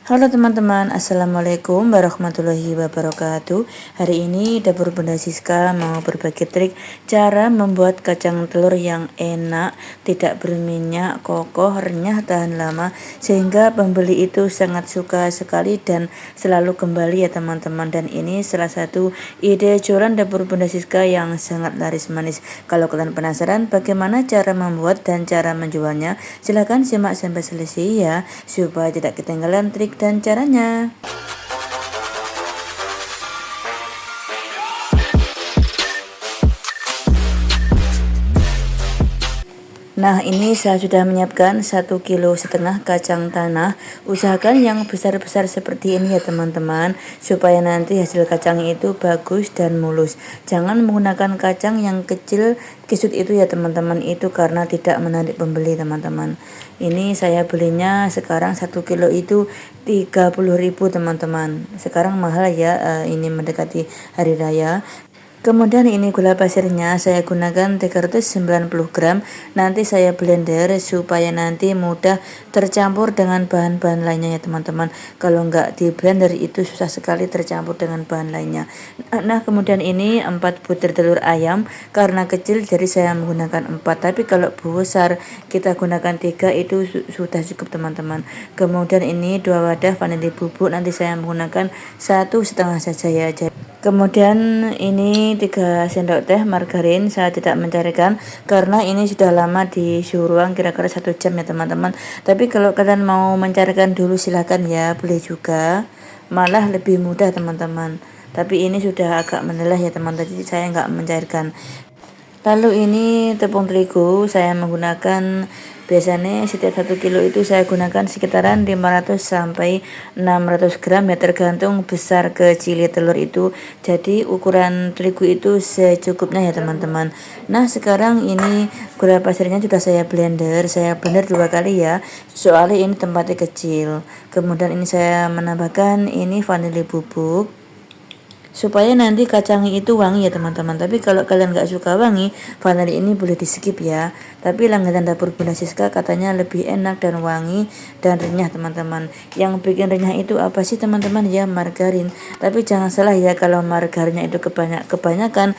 Halo teman-teman, Assalamualaikum warahmatullahi wabarakatuh. Hari ini Dapur Bunda Siska mau berbagi trik cara membuat kacang telur yang enak, tidak berminyak, kokoh, renyah, tahan lama, sehingga pembeli itu sangat suka sekali dan selalu kembali ya teman-teman. Dan ini salah satu ide jualan Dapur Bunda Siska yang sangat laris manis. Kalau kalian penasaran bagaimana cara membuat dan cara menjualnya, silahkan simak sampai selesai ya, supaya tidak ketinggalan trik dan caranya. Nah, ini saya sudah menyiapkan 1,5 kg kacang tanah. Usahakan yang besar-besar seperti ini ya teman-teman, supaya nanti hasil kacangnya itu bagus dan mulus. Jangan menggunakan kacang yang kecil kisut itu ya teman-teman, itu karena tidak menarik pembeli teman-teman. Ini saya belinya sekarang 1 kilo itu 30.000 teman-teman. Sekarang mahal ya, ini mendekati hari raya. Kemudian ini gula pasirnya saya gunakan 390 gram. Nanti saya blender supaya nanti mudah tercampur dengan bahan-bahan lainnya ya teman-teman. Kalau nggak di blender itu susah sekali tercampur dengan bahan lainnya. Nah, kemudian ini 4 butir telur ayam. Karena kecil jadi saya menggunakan 4. Tapi kalau besar kita gunakan 3 itu sudah cukup teman-teman. Kemudian ini 2 wadah vanili bubuk. Nanti saya menggunakan 1,5 saja ya. Kemudian ini 3 sendok teh margarin, saya tidak mencairkan karena ini sudah lama di suhu ruang kira-kira 1 jam ya teman-teman. Tapi kalau kalian mau mencairkan dulu silahkan ya, boleh juga, malah lebih mudah teman-teman. Tapi ini sudah agak menelah ya teman-teman, jadi saya nggak mencairkan. Lalu ini tepung terigu, saya menggunakan biasanya setiap 1 kilo itu saya gunakan sekitaran 500 sampai 600 gram ya, tergantung besar kecil telur itu. Jadi ukuran terigu itu secukupnya ya teman-teman. Nah, sekarang ini gula pasirnya sudah saya blender 2 kali ya, soalnya ini tempatnya kecil. Kemudian ini saya menambahkan ini vanili bubuk supaya nanti kacangnya itu wangi ya teman-teman. Tapi kalau kalian nggak suka wangi, vanili ini boleh di skip ya. Tapi langganan Dapur Bunda Siska katanya lebih enak dan wangi dan renyah teman-teman. Yang bikin renyah itu apa sih teman-teman? Ya, margarin. Tapi jangan salah ya, kalau margarinnya itu kebanyakan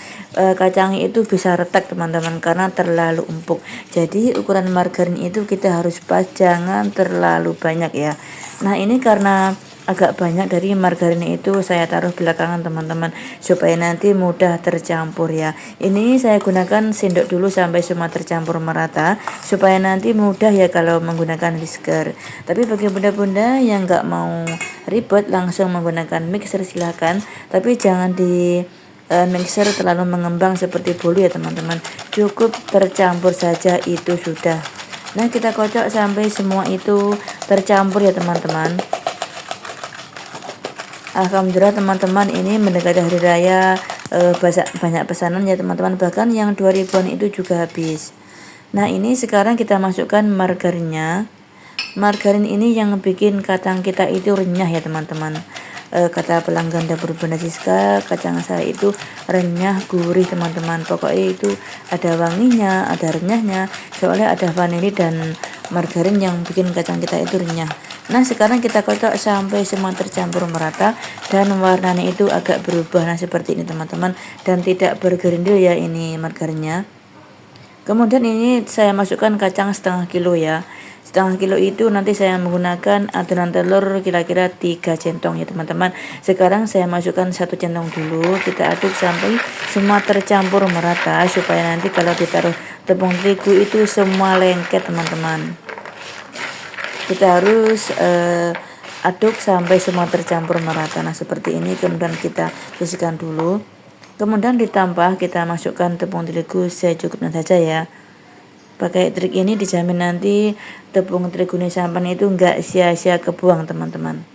kacangnya itu bisa retak teman-teman karena terlalu empuk. Jadi ukuran margarin itu kita harus pas, jangan terlalu banyak ya. Nah, ini karena agak banyak dari margarinnya itu saya taruh belakangan teman-teman, supaya nanti mudah tercampur ya. Ini saya gunakan sendok dulu sampai semua tercampur merata, supaya nanti mudah ya kalau menggunakan whisker. Tapi bagi bunda-bunda yang nggak mau ribet langsung menggunakan mixer silahkan, tapi jangan di mixer terlalu mengembang seperti bolu ya teman-teman. Cukup tercampur saja itu sudah. Nah, kita kocok sampai semua itu tercampur ya teman-teman. Alhamdulillah teman-teman, ini mendekati hari raya, banyak pesanan ya teman-teman, bahkan yang 2000-an itu juga habis. Nah, ini sekarang kita masukkan margarinnya. Margarin ini yang bikin kacang kita itu renyah ya teman-teman. Kata pelanggan Dapur Bunda Siska, kacang saya itu renyah, gurih teman-teman. Pokoknya itu ada wanginya, ada renyahnya, soalnya ada vanili dan margarin yang bikin kacang kita itu renyah. Nah, sekarang kita kocok sampai semua tercampur merata dan warnanya itu agak berubah. Nah, seperti ini teman-teman, dan tidak bergerindil ya ini margarinnya. Kemudian ini saya masukkan kacang setengah kilo ya. Setengah kilo itu nanti saya menggunakan adonan telur kira-kira 3 centong ya teman-teman. Sekarang saya masukkan 1 centong dulu, kita aduk sampai semua tercampur merata, supaya nanti kalau ditaruh tepung terigu itu semua lengket teman-teman. Kita harus aduk sampai semua tercampur merata. Nah, seperti ini. Kemudian kita bersihkan dulu. Kemudian ditambah kita masukkan tepung terigu secukupnya saja ya. Pakai trik ini dijamin nanti tepung terigu sampan itu enggak sia-sia kebuang teman-teman.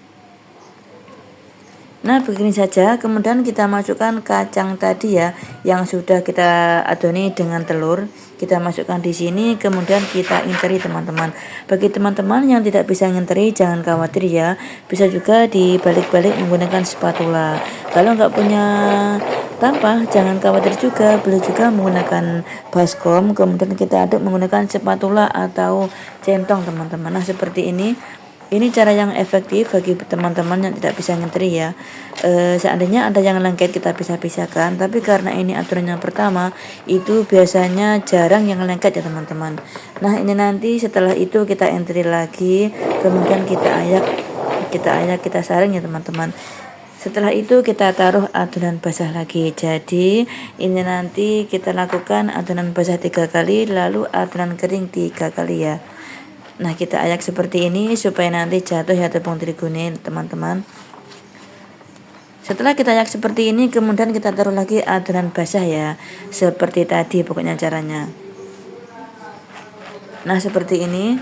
Nah, begini saja. Kemudian kita masukkan kacang tadi ya, yang sudah kita adoni dengan telur. Kita masukkan di sini, kemudian kita interi teman-teman. Bagi teman-teman yang tidak bisa nginteri, jangan khawatir ya, bisa juga dibalik-balik menggunakan spatula. Kalau nggak punya tampah, jangan khawatir juga, boleh juga menggunakan baskom. Kemudian kita aduk menggunakan spatula atau centong teman-teman. Nah, seperti ini. Ini cara yang efektif bagi teman-teman yang tidak bisa ngantri ya. Seandainya ada yang lengket kita pisah-pisahkan, tapi karena ini aturan yang pertama, itu biasanya jarang yang lengket ya teman-teman. Nah ini nanti setelah itu kita entry lagi, kemudian kita saring ya teman-teman. Setelah itu kita taruh adonan basah lagi. Jadi ini nanti kita lakukan adonan basah 3 kali, lalu adonan kering 3 kali ya. Nah kita ayak seperti ini supaya nanti jatuh ya tepung terigu nih teman-teman. Setelah kita ayak seperti ini, kemudian kita taruh lagi adonan basah ya, seperti tadi pokoknya caranya. Nah seperti ini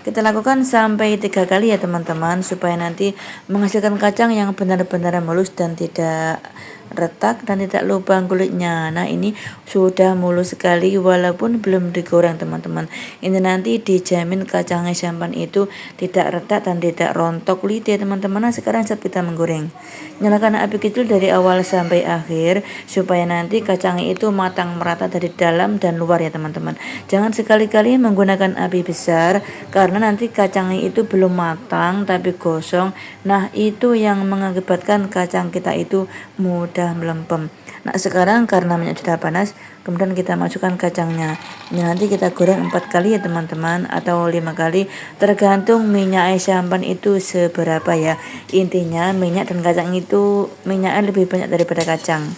kita lakukan sampai 3 kali ya teman-teman, supaya nanti menghasilkan kacang yang benar-benar mulus dan tidak retak dan tidak lubang kulitnya. Nah ini sudah mulus sekali walaupun belum digoreng teman-teman. Ini nanti dijamin kacang sampan itu tidak retak dan tidak rontok kulit ya teman-teman. Nah sekarang saat kita menggoreng, nyalakan api kecil dari awal sampai akhir supaya nanti kacang itu matang merata dari dalam dan luar ya teman-teman. Jangan sekali-kali menggunakan api besar karena nanti kacangnya itu belum matang tapi gosong. Nah itu yang mengakibatkan kacang kita itu mudah melempem. Nah sekarang karena minyak sudah panas, kemudian kita masukkan kacangnya. Ini nanti kita goreng 4 kali ya teman-teman, atau 5 kali tergantung minyak sampan itu seberapa ya. Intinya minyak dan kacang itu minyaknya lebih banyak daripada kacang.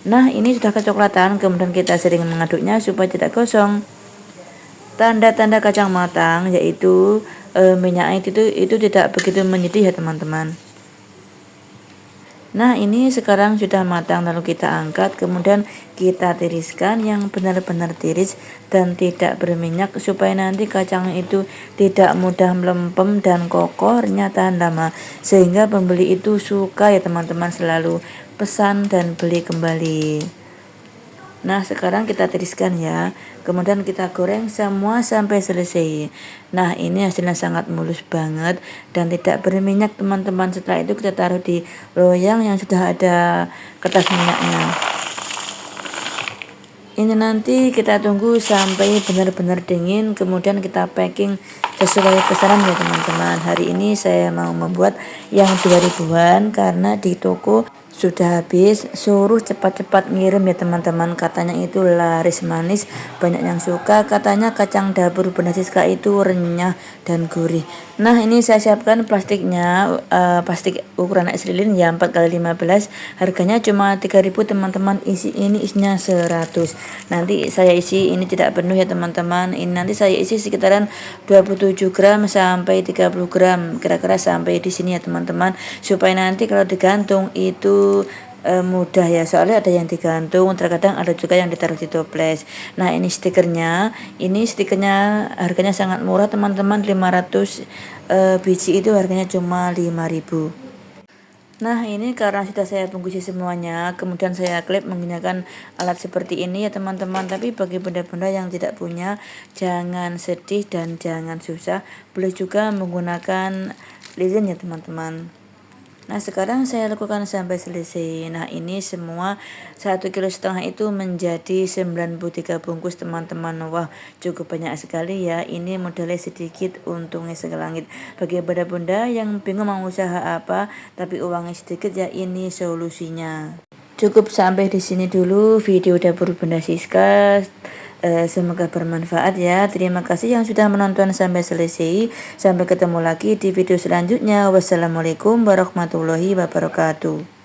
Nah ini sudah kecoklatan, kemudian kita sering mengaduknya supaya tidak gosong. Tanda-tanda kacang matang yaitu minyaknya itu tidak begitu mendidih ya teman-teman. Nah ini sekarang sudah matang, lalu kita angkat, kemudian kita tiriskan yang benar-benar tiris dan tidak berminyak supaya nanti kacang itu tidak mudah melempem dan kokornya tahan lama, sehingga pembeli itu suka ya teman-teman, selalu pesan dan beli kembali. Nah sekarang kita tiriskan ya, kemudian kita goreng semua sampai selesai. Nah ini hasilnya sangat mulus banget dan tidak berminyak teman-teman. Setelah itu kita taruh di loyang yang sudah ada kertas minyaknya. Ini nanti kita tunggu sampai benar-benar dingin, kemudian kita packing sesuai pesanan ya teman-teman. Hari ini saya mau membuat yang 2000-an karena di toko sudah habis, suruh cepat-cepat ngirim ya teman-teman. Katanya itu laris manis, banyak yang suka. Katanya kacang dapur Bunda Siska itu renyah dan gurih. Nah ini saya siapkan plastiknya, plastik ukuran es lilin ya 4x15. Harganya cuma 3.000 teman-teman. Isinya 100. Nanti saya isi ini tidak penuh ya teman-teman. Ini nanti saya isi sekitaran 27 gram sampai 30 gram, kira-kira sampai di sini ya teman-teman, supaya nanti kalau digantung itu mudah ya, soalnya ada yang digantung, terkadang ada juga yang ditaruh di toples. Nah ini stikernya harganya sangat murah teman-teman, 500 biji itu harganya cuma 5.000. Nah ini karena sudah saya bungkusi semuanya, kemudian saya klip menggunakan alat seperti ini ya teman-teman. Tapi bagi bunda-bunda yang tidak punya, jangan sedih dan jangan susah, boleh juga menggunakan lilin ya teman-teman. Nah sekarang saya lakukan sampai selesai. Nah ini semua 1,5 kilo itu menjadi 93 bungkus teman-teman. Wah cukup banyak sekali ya. Ini modalnya sedikit, untungnya segelangit. Bagi bunda-bunda yang bingung mau usaha apa tapi uangnya sedikit, ya ini solusinya. Cukup sampai di sini dulu video dapur Bunda Siska. Semoga bermanfaat ya. Terima kasih yang sudah menonton sampai selesai. Sampai ketemu lagi di video selanjutnya. Wassalamualaikum warahmatullahi wabarakatuh.